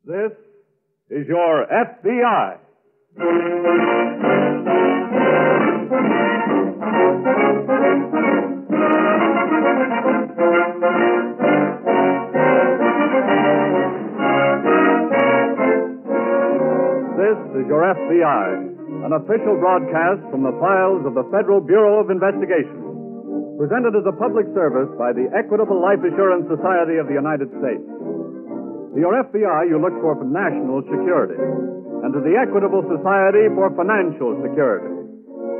This is your FBI. This is your FBI, an official broadcast from the files of the Federal Bureau of Investigation, presented as a public service by the Equitable Life Assurance Society of the United States. To your FBI, you look for national security, and to the Equitable Society for financial security.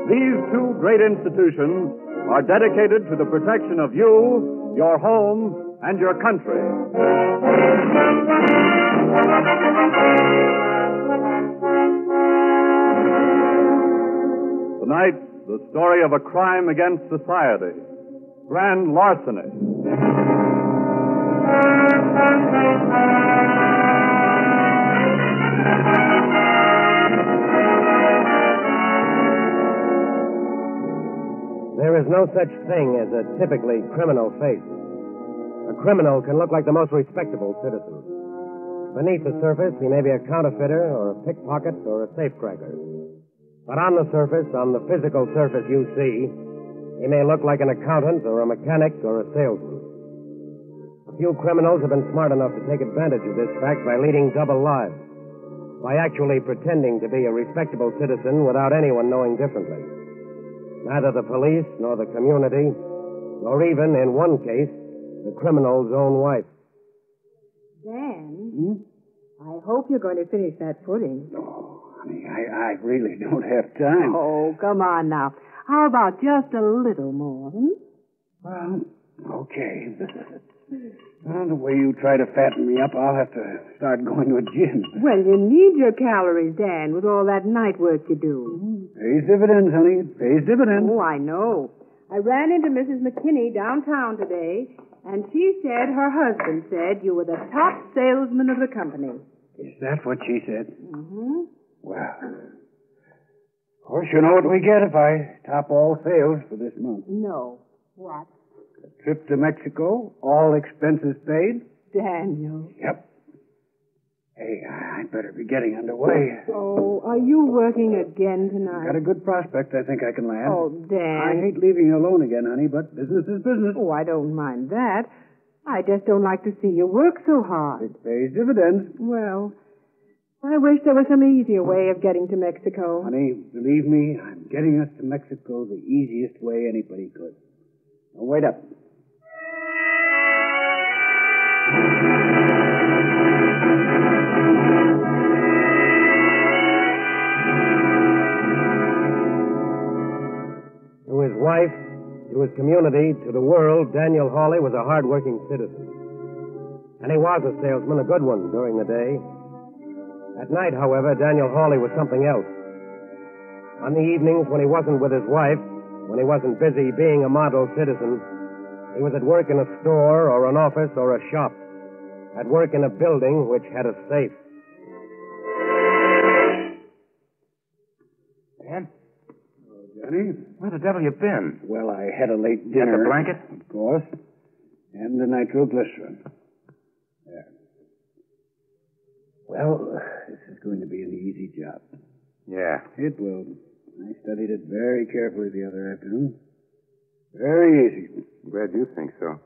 These two great institutions are dedicated to the protection of you, your home, and your country. Tonight, the story of a crime against society, grand larceny. There is no such thing as a typically criminal face. A criminal can look like the most respectable citizen. Beneath the surface, he may be a counterfeiter or a pickpocket or a safecracker. But on the surface, on the physical surface you see, he may look like an accountant or a mechanic or a salesman. A few criminals have been smart enough to take advantage of this fact by leading double lives, by actually pretending to be a respectable citizen without anyone knowing differently. Neither the police nor the community, nor even, in one case, the criminal's own wife. Dan, I hope you're going to finish that pudding. Oh, honey, I really don't have time. Oh, come on now. How about just a little more? Well, okay. Well, the way you try to fatten me up, I'll have to start going to a gym. Well, you need your calories, Dan, with all that night work you do. Pays dividends, honey. Pays dividends. Oh, I know. I ran into Mrs. McKinney downtown today, and she said her husband said you were the top salesman of the company. Is that what she said? Mm-hmm. Well, of course, you know what we get if I top all sales for this month. No. What? A trip to Mexico, all expenses paid. Daniel. Yep. Hey, I'd better be getting underway. Oh, are you working again tonight? Got a good prospect I think I can land. Oh, Dan. I hate leaving you alone again, honey, but business is business. Oh, I don't mind that. I just don't like to see you work so hard. It pays dividends. Well, I wish there was some easier way of getting to Mexico. Honey, believe me, I'm getting us to Mexico the easiest way anybody could. Now, wait up. To his wife, to his community, to the world, Daniel Hawley was a hard-working citizen. And he was a salesman, a good one, during the day. At night, however, Daniel Hawley was something else. On the evenings when he wasn't with his wife, when he wasn't busy being a model citizen, he was at work in a store or an office or a shop, at work in a building which had a safe. Dan? Johnny? Where the devil you been? Well, I had a late dinner. Got the blanket? Of course. And the nitroglycerin. There. Well, this is going to be an easy job. Yeah. It will. I studied it very carefully the other afternoon. Very easy. Glad you think so.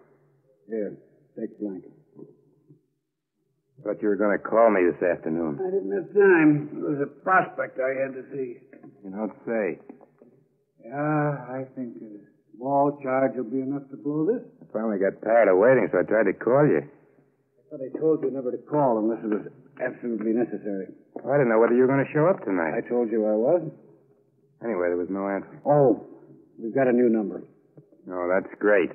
Here, take the blanket. Thought you were going to call me this afternoon. I didn't have time. There was a prospect I had to see. You don't say. Yeah, I think a small charge will be enough to blow this. I finally got tired of waiting, so I tried to call you. I thought I told you never to call unless it was absolutely necessary. I didn't know whether you were going to show up tonight. I told you I was. Anyway, there was no answer. Oh, we've got a new number. Oh, that's great.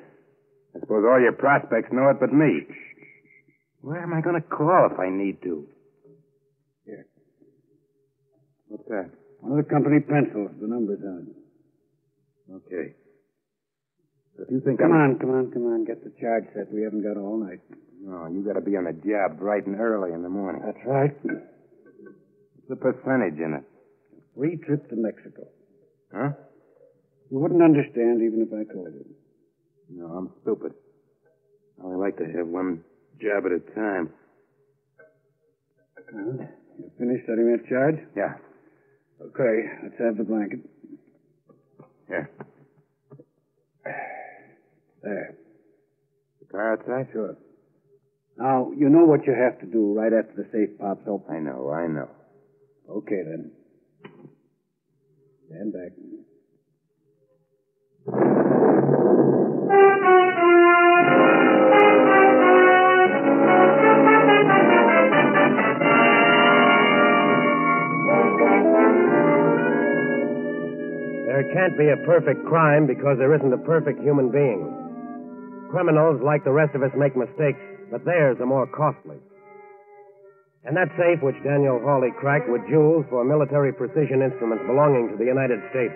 I suppose all your prospects know it but me. Where am I going to call if I need to? Here. What's that? One of the company pencils. The number's on it. Okay. If you think Come on. Get the charge set. We haven't got all night. No, you got to be on the job bright and early in the morning. That's right. What's the percentage in it? Free trip to Mexico. Huh? You wouldn't understand even if I told you. No, I'm stupid. I only like to have one job at a time. Well, you finished setting that charge? Yeah. Okay, let's have the blanket. Here. There. The car outside? Sure. Now, you know what you have to do right after the safe pops open. I know. Okay, then. Stand back. There can't be a perfect crime because there isn't a perfect human being. Criminals, like the rest of us, make mistakes, but theirs are more costly. And that safe which Daniel Hawley cracked with jewels for military precision instruments belonging to the United States.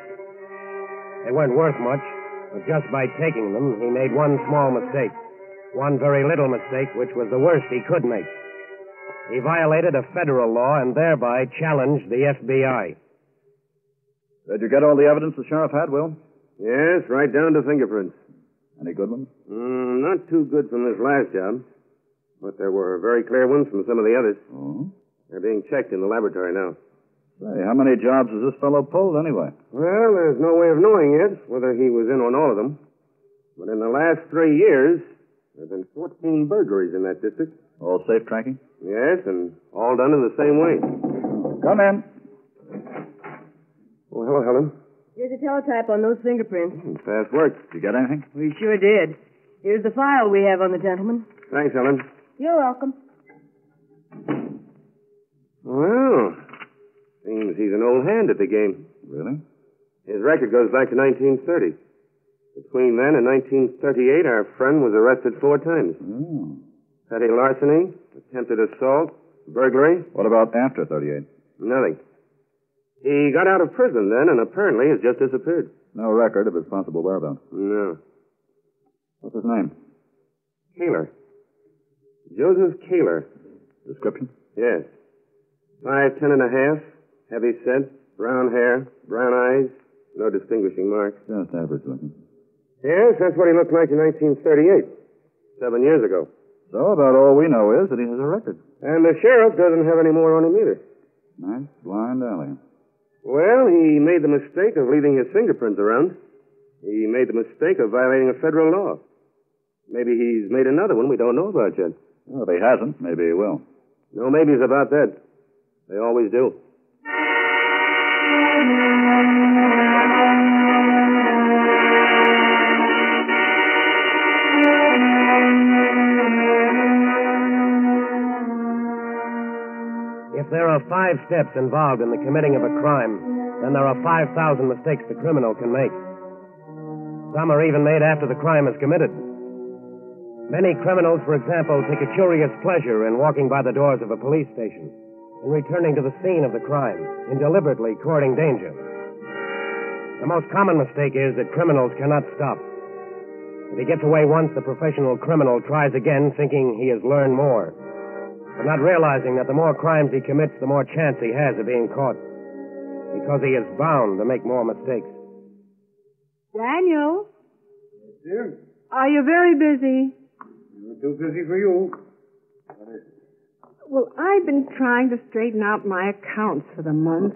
They weren't worth much, but just by taking them, he made one small mistake. One very little mistake, which was the worst he could make. He violated a federal law and thereby challenged the FBI. Did you get all the evidence the sheriff had, Will? Yes, right down to fingerprints. Any good ones? Not too good from this last job. But there were very clear ones from some of the others. Oh? They're being checked in the laboratory now. Say, how many jobs has this fellow pulled, anyway? Well, there's no way of knowing yet whether he was in on all of them. But in the last 3 years, there have been 14 burglaries in that district. All safe tracking? Yes, and all done in the same way. Come in. Oh, hello, Helen. Here's a teletype on those fingerprints. Fast work. Did you get anything? We sure did. Here's the file we have on the gentleman. Thanks, Helen. You're welcome. Well, seems he's an old hand at the game. Really? His record goes back to 1930. Between then and 1938, our friend was arrested 4 times. Oh. Petty larceny, attempted assault, burglary. What about after 38? Nothing. He got out of prison then and apparently has just disappeared. No record of his possible whereabouts. No. What's his name? Kaler. Joseph Kaler. Description? Yes. 5'10" and a half, heavy set, brown hair, brown eyes, no distinguishing marks. Just average looking. Yes, that's what he looked like in 1938, 7 years ago. So about all we know is that he has a record. And the sheriff doesn't have any more on him either. Nice blind alley. Well, he made the mistake of leaving his fingerprints around. He made the mistake of violating a federal law. Maybe he's made another one we don't know about yet. Well, if he hasn't, maybe he will. No maybes about that. They always do. If there are 5 steps involved in the committing of a crime, then there are 5,000 mistakes the criminal can make. Some are even made after the crime is committed. Many criminals, for example, take a curious pleasure in walking by the doors of a police station, in returning to the scene of the crime, in deliberately courting danger. The most common mistake is that criminals cannot stop. If he gets away once, the professional criminal tries again, thinking he has learned more, but not realizing that the more crimes he commits, the more chance he has of being caught, because he is bound to make more mistakes. Daniel? Yes, dear? Are you very busy? Not too busy for you. What is it? Well, I've been trying to straighten out my accounts for the month.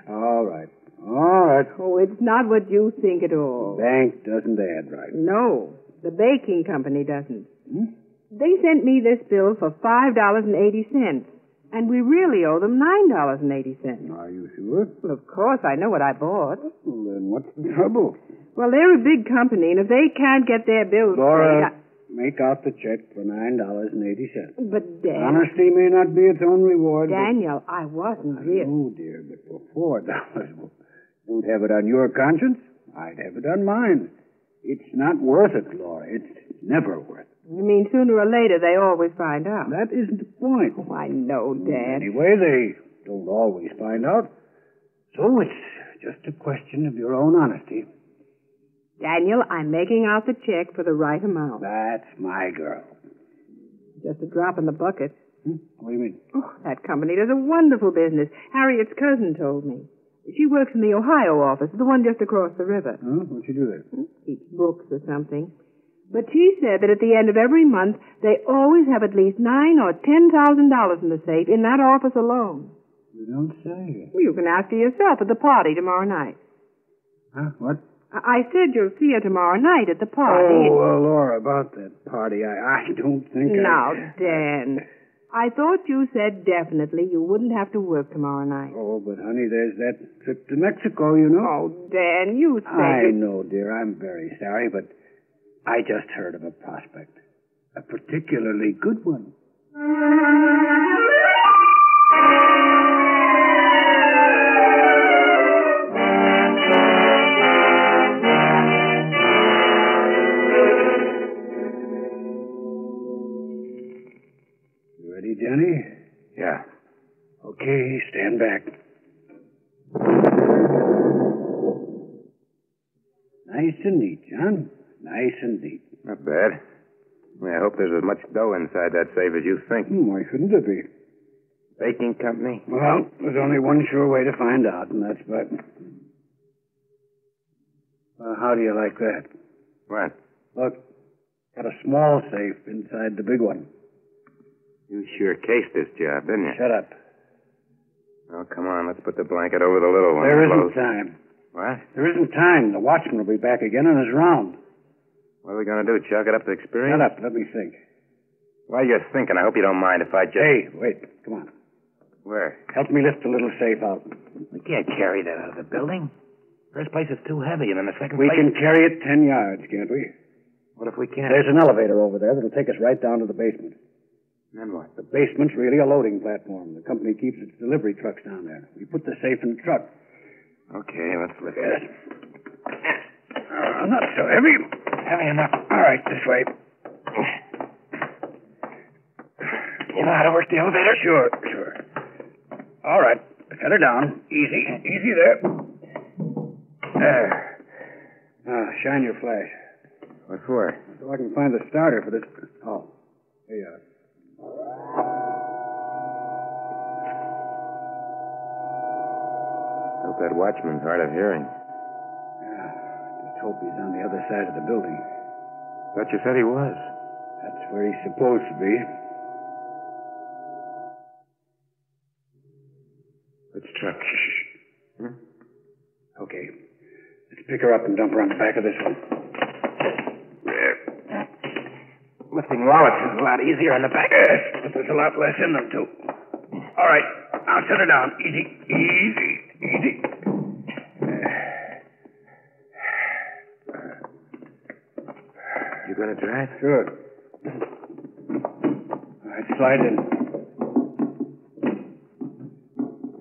All right. All right. Oh, it's not what you think at all. Bank doesn't add right. No, the baking company doesn't. They sent me this bill for $5.80, and we really owe them $9.80. Are you sure? Well, of course, I know what I bought. Well, then what's the trouble? Well, they're a big company, and if they can't get their bills Laura, paid... make out the check for $9.80. But, Dad... Honesty may not be its own reward. Daniel, I wasn't really... Oh, dear, but for $4, don't have it on your conscience. I'd have it on mine. It's not worth it, Laura. It's never worth it. You mean sooner or later they always find out? That isn't the point. Oh, I know, Dad. Anyway, they don't always find out. So it's just a question of your own honesty. Daniel, I'm making out the check for the right amount. That's my girl. Just a drop in the bucket. What do you mean? Oh, that company does a wonderful business. Harriet's cousin told me. She works in the Ohio office, the one just across the river. Huh? What'd you do there? Keeps books or something. But she said that at the end of every month, they always have at least $9,000 or $10,000 in the safe in that office alone. You don't say. Well, you can ask her yourself at the party tomorrow night. Huh? What? I said you'll see her tomorrow night at the party. Oh, Laura, about that party, I don't think Now, Dan, I thought you said definitely you wouldn't have to work tomorrow night. Oh, but, honey, there's that trip to Mexico, you know. Oh, Dan, you said... I know, dear. I'm very sorry, but I just heard of a prospect. A particularly good one. You ready, Johnny? Yeah. Okay, stand back. Nice and neat, John. Nice and neat. Not bad. I hope there's as much dough inside that safe as you think. Why shouldn't there be? Baking company? Well, there's only one sure way to find out, and that's by... how do you like that? What? Look, got a small safe inside the big one. You sure cased this job, didn't you? Shut up. Oh, come on. Let's put the blanket over the little one. There Close. isn't time. What? There isn't time. The watchman will be back again on his round. What are we going to do? Chalk it up to experience? Shut up. Let me think. While you're thinking, I hope you don't mind if I just... Hey, wait. Come on. Where? Help me lift the little safe out. We can't carry that out of the building. First place is too heavy, and then the second We place... can carry it 10 yards, can't we? What if we can't? There's an elevator over there that'll take us right down to the basement. Then what? The basement's really a loading platform. The company keeps its delivery trucks down there. We put the safe in the truck. Okay, let's lift Yes. it. Not so heavy. Heavy enough. All right, this way. You know how to work the elevator? Sure. All right. Set her down. Easy there. There. Now, shine your flash. What for? So I can find the starter for this. Oh, here you are. Hope that watchman's hard of hearing. Yeah. Just hope he's on the other side of the building. Thought you said he was. That's where he's supposed to be. Which truck? Hmm? Okay. Let's pick her up and dump her on the back of this one. Lifting wallets is a lot easier on the back. Yes, but there's a lot less in them, too. All right. Now set her down. Easy. You gonna drive? Sure. All right, slide in.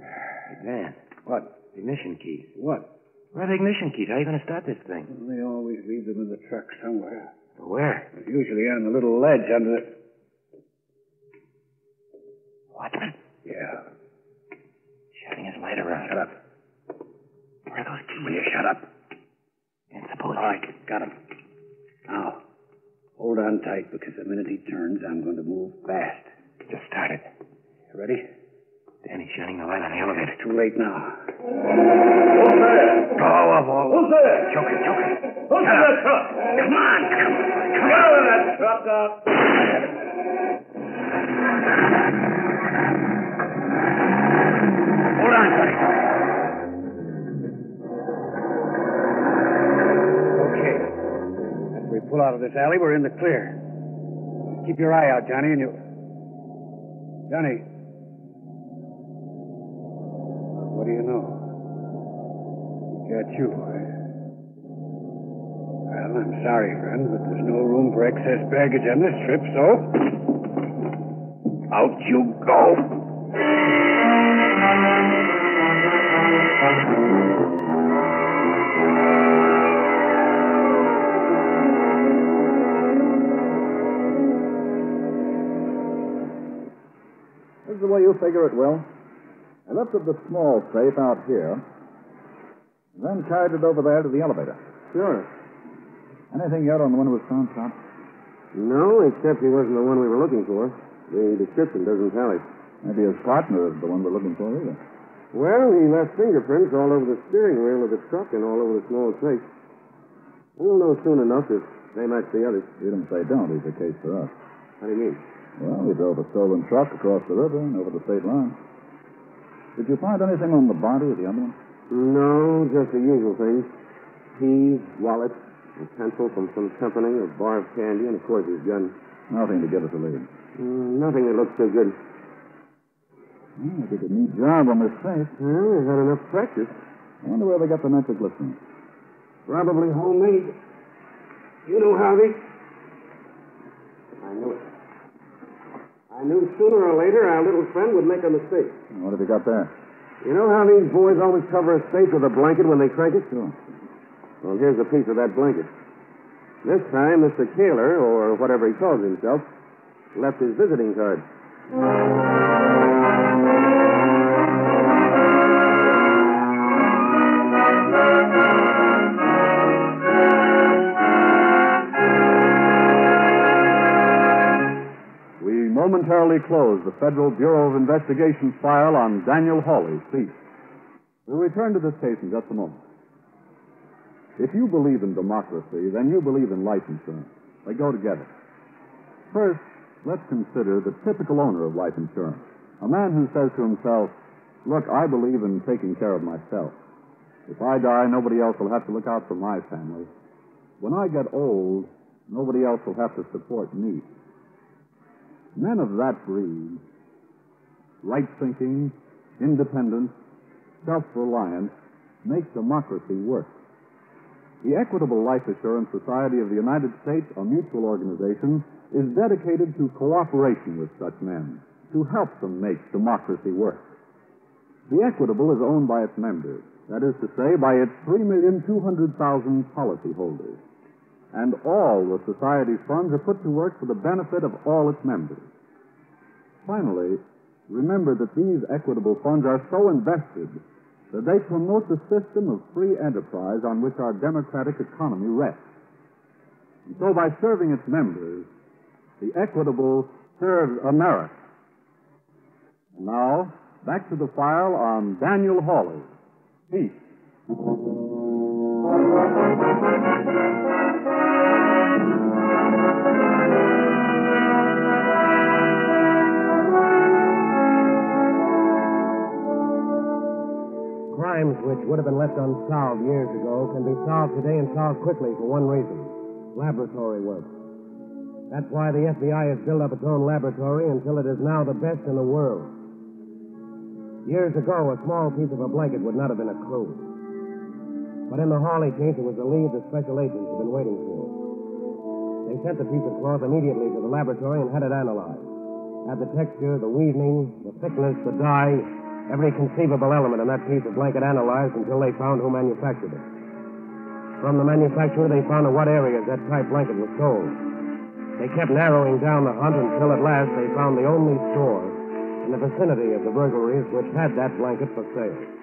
Hey, Dan. What? Ignition keys. What? Where are the ignition keys? How are you gonna start this thing? They always leave them in the truck somewhere. Where? Usually on the little ledge under the... Watchman? Yeah. Shining his light around. Shut up. Where are those keys? Will you shut up? And suppose... All right, got him. Now, hold on tight, because the minute he turns, I'm going to move fast. Just started. You ready? Danny's shining the light on the elevator. It's too late now. Who's there? Oh, of all... Who's there? Choke it. Who's in that truck? Come on. Get out of that truck, Doc. Hold on, Sonny. Okay. As we pull out of this alley, we're in the clear. Keep your eye out, Johnny, and you... Johnny. What do you know? He got you. Well, I'm sorry, friend, but there's no room for excess baggage on this trip, so... Out you go! This is the way you figure it, Will. I lifted the small safe out here, then carried it over there to the elevator. Sure. Anything yet on the one who was found shot? No, except he wasn't the one we were looking for. The description doesn't tally. Maybe his partner is the one we're looking for, either. Well, he left fingerprints all over the steering wheel of the truck and all over the small safe. We'll know soon enough if They match the others. Even if they don't, he's a case for us. How do you mean? Well, he drove a stolen truck across the river and over the state line. Did you find anything on the body of the other one? No, just the usual things. Keys, wallet, a pencil from some company, a bar of candy, and, of course, his gun. Nothing to give us a lead. Nothing that looks so good. Well, they did a neat job on this safe. Well, they've had enough practice. I wonder where they got the nitroglycerin. Probably homemade. You know, Harvey. I knew it. I knew sooner or later our little friend would make a mistake. What have you got there? You know how these boys always cover a safe with a blanket when they crank it? Sure. Well, here's a piece of that blanket. This time, Mr. Kaler, or whatever he calls himself, left his visiting card. We momentarily close the Federal Bureau of Investigation's file on Daniel Hawley's thief. We'll return to this case in just a moment. If you believe in democracy, then you believe in life insurance. They go together. First, let's consider the typical owner of life insurance. A man who says to himself, look, I believe in taking care of myself. If I die, nobody else will have to look out for my family. When I get old, nobody else will have to support me. Men of that breed, right-thinking, independent, self-reliant, make democracy work. The Equitable Life Assurance Society of the United States, a mutual organization, is dedicated to cooperation with such men, to help them make democracy work. The Equitable is owned by its members, that is to say, by its 3,200,000 policyholders. And all the Society's funds are put to work for the benefit of all its members. Finally, remember that these Equitable funds are so invested that they promote the system of free enterprise on which our democratic economy rests. And so by serving its members, the Equitable serves America. And now, back to the file on Daniel Hawley. Peace. Crimes which would have been left unsolved years ago can be solved today and solved quickly for one reason: laboratory work. That's why the FBI has built up its own laboratory until it is now the best in the world. Years ago, a small piece of a blanket would not have been a clue. But in the Hawley case, it was the lead the special agents had been waiting for. They sent the piece of cloth immediately to the laboratory and had it analyzed. Had the texture, the weaving, the thickness, the dye, every conceivable element in that piece of blanket analyzed until they found who manufactured it. From the manufacturer, they found in what areas that type blanket was sold. They kept narrowing down the hunt until at last they found the only store in the vicinity of the burglaries which had that blanket for sale.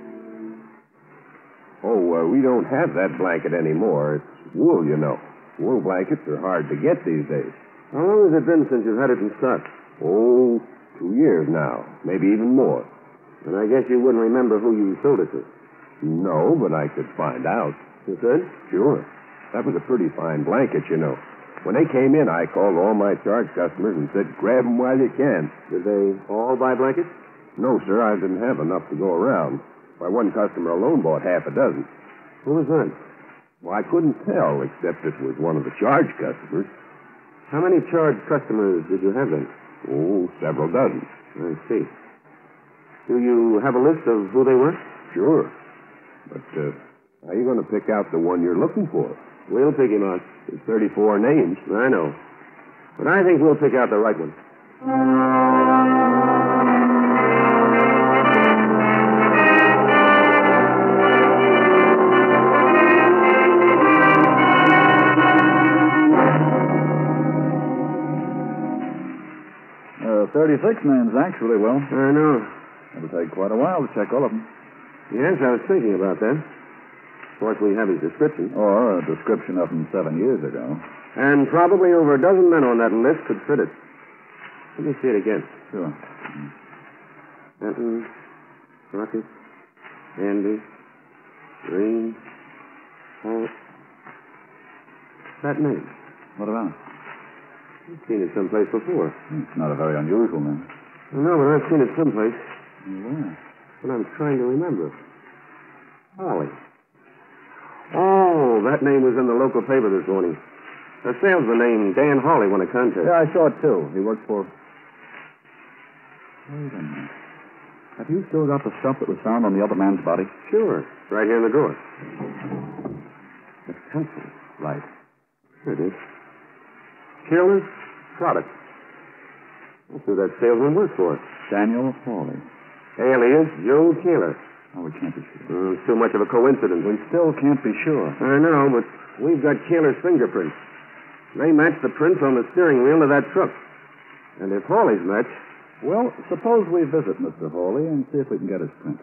We don't have that blanket anymore. It's wool, you know. Wool blankets are hard to get these days. How long has it been since you've had it in stock? 2 years now, maybe even more. And I guess you wouldn't remember who you sold it to. No, but I could find out. You could? Sure. That was a pretty fine blanket, you know. When they came in, I called all my charge customers and said, grab them while you can. Did they all buy blankets? No, sir, I didn't have enough to go around. Why, one customer alone bought half a dozen. Who was that? Well, I couldn't tell, except it was one of the charge customers. How many charge customers did you have then? Several dozen. I see. Do you have a list of who they were? Sure. But, how are you going to pick out the one you're looking for? We'll pick him out. There's 34 names. I know. But I think we'll pick out the right one. 36 names, actually, Will. I know. It'll take quite a while to check all of them. Yes, I was thinking about that. Of course, we have his description. Or a description of him 7 years ago. And probably over a dozen men on that list could fit it. Let me see it again. Sure. Benton, Crockett, Andy, Green, Holt. That name. What about it? I've seen it someplace before. It's not a very unusual name. No, but I've seen it someplace. Where? But I'm trying to remember. Holly. Oh, that name was in the local paper this morning. A salesman named Dan Hawley won a contest. Yeah, I saw it, too. He worked for... Wait a minute. Have you still got the stuff that was found on the other man's body? Sure. Right here in the drawer. The pencil. Right. Here it is. Killer's product. That's who that salesman works for. Daniel Hawley. Alias Joe Keeler. Oh, we can't be sure. It's too much of a coincidence. We still can't be sure. I know, but we've got Keeler's fingerprints. They match the prints on the steering wheel of that truck. And if Hawley's match... Well, suppose we visit Mr. Hawley and see if we can get his print.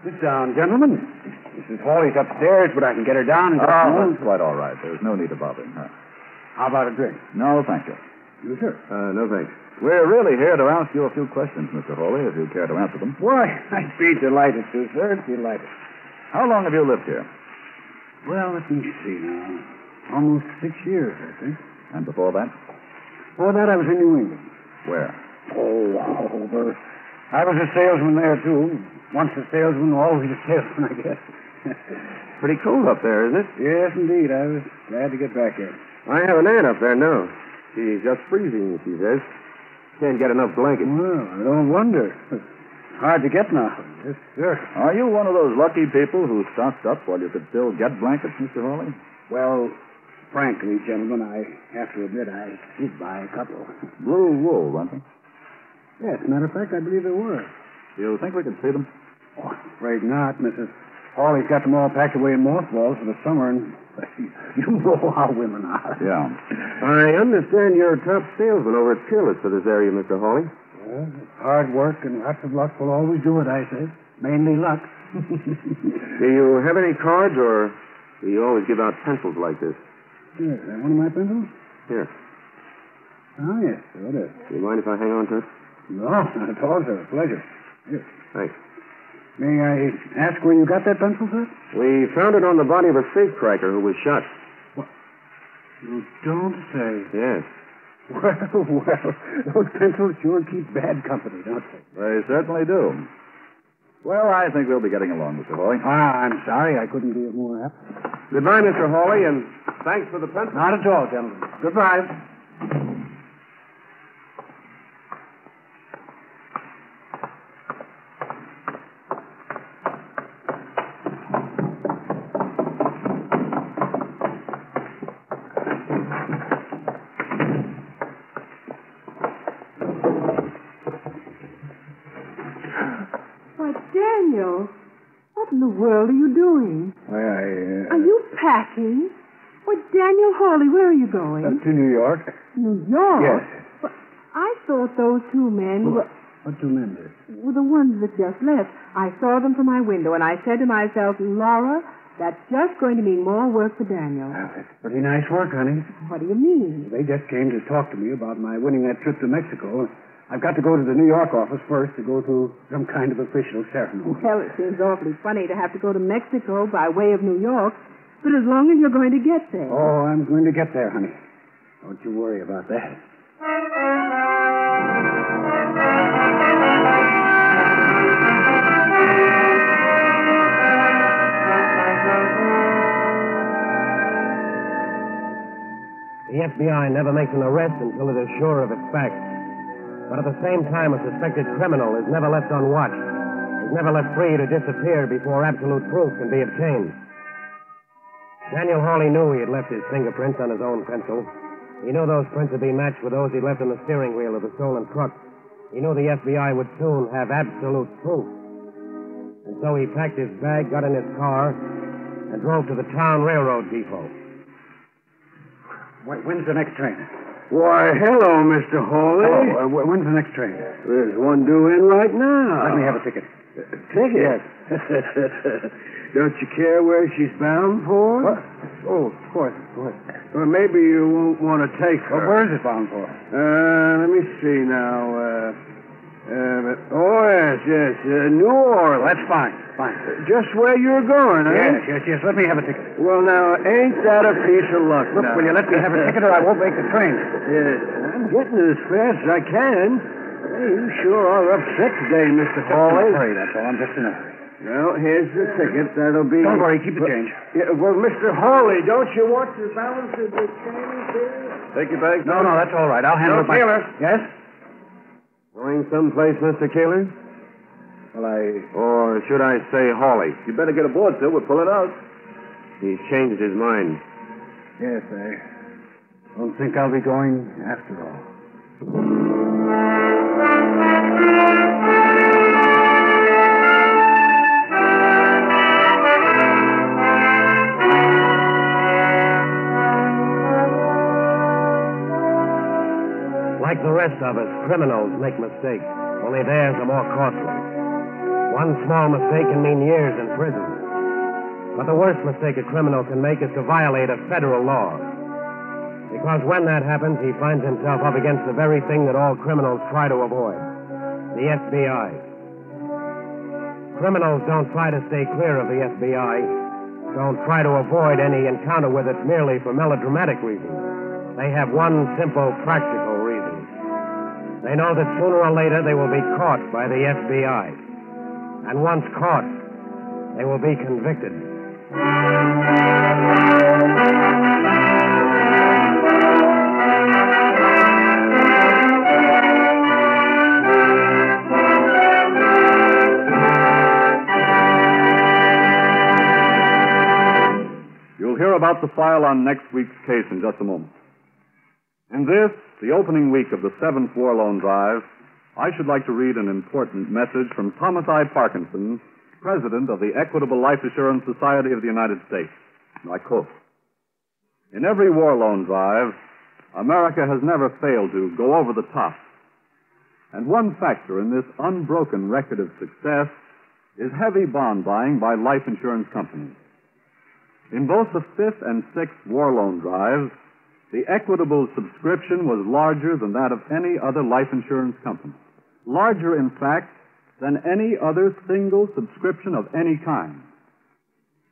Sit down, gentlemen. Mrs. Hawley's upstairs, but I can get her down in just a moment. That's quite all right. There's no need of bothering her. How about a drink? No, thank you. You, sir? no thanks. We're really here to ask you a few questions, Mr. Hawley, if you care to answer them. Why, I'd be delighted to, sir. Delighted. How long have you lived here? Well, let me see now. Almost 6 years, I think. And before that? Before that, I was in New England. Where? Oh, over. I was a salesman there, too. Once a salesman, always a salesman, I guess. Pretty cold up there, isn't it? Yes, indeed. I was glad to get back here. I have an aunt up there now. She's just freezing, she says. Can't get enough blankets. Well, I don't wonder. Hard to get now. Yes, sir. Are you one of those lucky people who stocked up while you could still get blankets, Mr. Hawley? Well, frankly, gentlemen, I have to admit I did buy a couple. Blue wool, weren't they? Yes, as a matter of fact, I believe there were. You think we can see them? Oh, I'm afraid not. Mrs. Hawley's got them all packed away in mothballs for the summer, and you know how women are. Yeah. I understand you're a top salesman over at Peerless for this area, Mr. Hawley. Well, hard work and lots of luck will always do it, I say. Mainly luck. Do you have any cards, or do you always give out pencils like this? Here, is that one of my pencils? Here. Oh, yes, so it is. Do you mind if I hang on to it? No, not at all, sir. Pleasure. Here. Thanks. May I ask where you got that pencil, sir? We found it on the body of a safecracker who was shot. What? You don't say. Yes. Well, those pencils sure keep bad company, don't they? They certainly do. Well, I think we'll be getting along, Mr. Hawley. I'm sorry I couldn't be more apt. Goodbye, Mr. Hawley, and thanks for the pencil. Not at all, gentlemen. Goodbye. Daniel, what in the world are you doing? Why, Are you packing? Why, Daniel Hawley, where are you going? to New York. New York? Yes. But I thought those two men What two men did? were the ones that just left. I saw them from my window, and I said to myself, Laura, that's just going to mean more work for Daniel. Well, that's pretty nice work, honey. What do you mean? They just came to talk to me about my winning that trip to Mexico. I've got to go to the New York office first to go through some kind of official ceremony. Well, it seems awfully funny to have to go to Mexico by way of New York, but as long as you're going to get there. Oh, I'm going to get there, honey. Don't you worry about that. The FBI never makes an arrest until it is sure of its facts. But at the same time, a suspected criminal is never left on watch, is never left free to disappear before absolute proof can be obtained. Daniel Hawley knew he had left his fingerprints on his own pencil. He knew those prints would be matched with those he'd left on the steering wheel of the stolen truck. He knew the FBI would soon have absolute proof. And so he packed his bag, got in his car, and drove to the town railroad depot. When's the next train? Why, hello, Mr. Hawley. Hello. When's the next train? There's one due in right now. Let me have a ticket. Ticket? Yes. Don't you care where she's bound for? What? Oh, of course. Well, maybe you won't want to take her. Well, where is it bound for? Let me see now. Yes. New Orleans. That's fine. Just where you're going, huh? Yes. Let me have a ticket. Well, now, ain't that a piece of luck? Look, now? will you let me have a ticket or I won't make the train? Yes, I'm getting it as fast as I can. Hey, you sure are upset today, Mr. Hawley. Hurry, that's all. I'm just in a hurry. Well, here's the ticket. That'll be... Don't worry, keep the change. Yeah, well, Mr. Hawley, don't you want the balance of the change here? Take your bag. No, that's all right. I'll handle it myself. Keeler. Yes? Going someplace, Mr. Keeler? Well, Or should I say Hawley? You better get aboard, sir. We're pulling out. He's changed his mind. Yes, I don't think I'll be going after all. Like the rest of us, criminals make mistakes, only theirs are more costly. One small mistake can mean years in prison. But the worst mistake a criminal can make is to violate a federal law. Because when that happens, he finds himself up against the very thing that all criminals try to avoid, the FBI. Criminals don't try to stay clear of the FBI, don't try to avoid any encounter with it merely for melodramatic reasons. They have one simple, practical reason. They know that sooner or later they will be caught by the FBI. And once caught, they will be convicted. You'll hear about the file on next week's case in just a moment. In this, the opening week of the 7th War Loan Drive, I should like to read an important message from Thomas I. Parkinson, President of the Equitable Life Assurance Society of the United States. I quote, "In every war loan drive, America has never failed to go over the top. And one factor in this unbroken record of success is heavy bond buying by life insurance companies. In both the 5th and 6th war loan drives, the Equitable subscription was larger than that of any other life insurance company. Larger, in fact, than any other single subscription of any kind.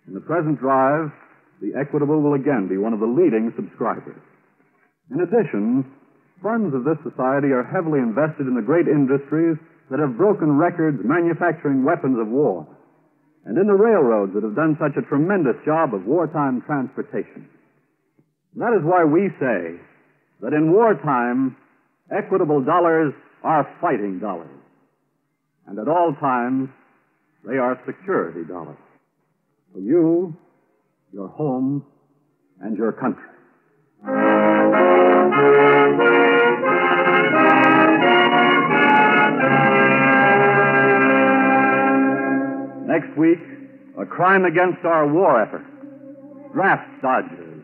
In the present drive, the Equitable will again be one of the leading subscribers. In addition, funds of this society are heavily invested in the great industries that have broken records manufacturing weapons of war, and in the railroads that have done such a tremendous job of wartime transportation. And that is why we say that in wartime, Equitable dollars are fighting dollars. And at all times, they are security dollars. For you, your home, and your country. Next week, a crime against our war effort. Draft dodgers.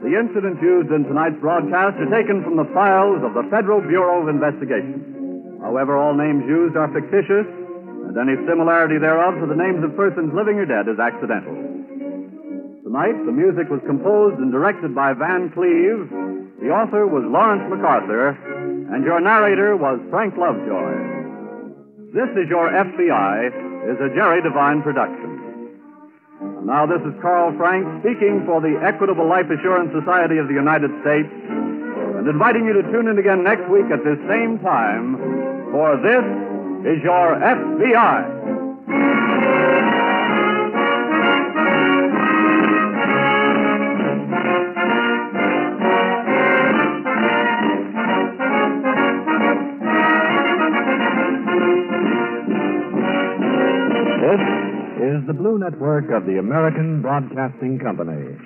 The incidents used in tonight's broadcast are taken from the files of the Federal Bureau of Investigation. However, all names used are fictitious, and any similarity thereof to the names of persons living or dead is accidental. Tonight, the music was composed and directed by Van Cleve. The author was Lawrence MacArthur, and your narrator was Frank Lovejoy. This Is Your FBI is a Jerry Devine production. And now this is Carl Frank speaking for the Equitable Life Assurance Society of the United States and inviting you to tune in again next week at this same time for This Is Your FBI. This is the Blue Network of the American Broadcasting Company.